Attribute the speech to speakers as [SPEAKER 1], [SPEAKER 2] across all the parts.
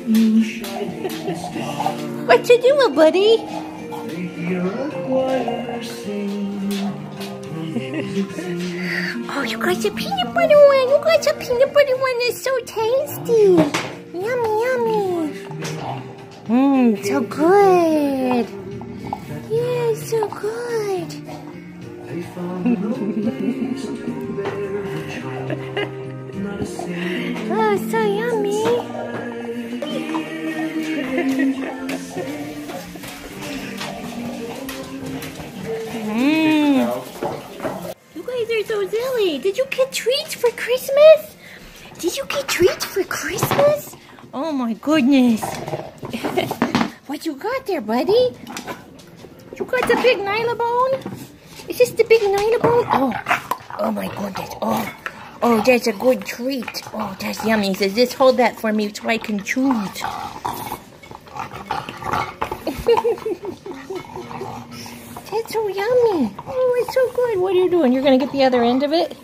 [SPEAKER 1] What you doing, buddy? Oh, you got the peanut butter one. You got the peanut butter one. It's so tasty. Yummy, yummy. Mmm, so good. Yeah, it's so good. Oh, so yummy. You guys are so silly. Did you get treats for Christmas? Did you get treats for Christmas? Oh my goodness. What you got there, buddy? You got the big Nylabone? Is this the big Nylabone? Oh my goodness. Oh, that's a good treat. Oh, that's yummy. He says, just hold that for me so I can chew it. That's so yummy. Oh, it's so good. What are you doing? You're going to get the other end of it?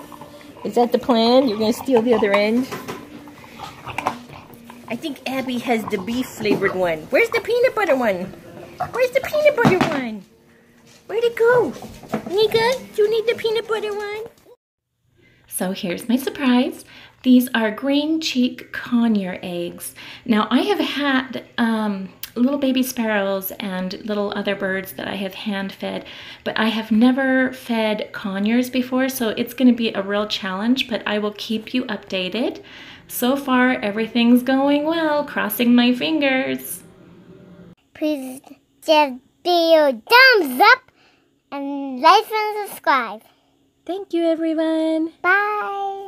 [SPEAKER 1] Is that the plan? You're going to steal the other end? I think Abby has the beef flavored one. Where's the peanut butter one? Where's the peanut butter one? Where'd it go? Nika, do you need the peanut butter one?
[SPEAKER 2] So here's my surprise. These are green cheek conure eggs. Now I have had little baby sparrows and little other birds that I have hand fed, but I have never fed conures before, so it's going to be a real challenge, but I will keep you updated. So far everything's going well, crossing my fingers.
[SPEAKER 3] Please give video a thumbs up and like and subscribe.
[SPEAKER 2] Thank you, everyone.
[SPEAKER 3] Bye.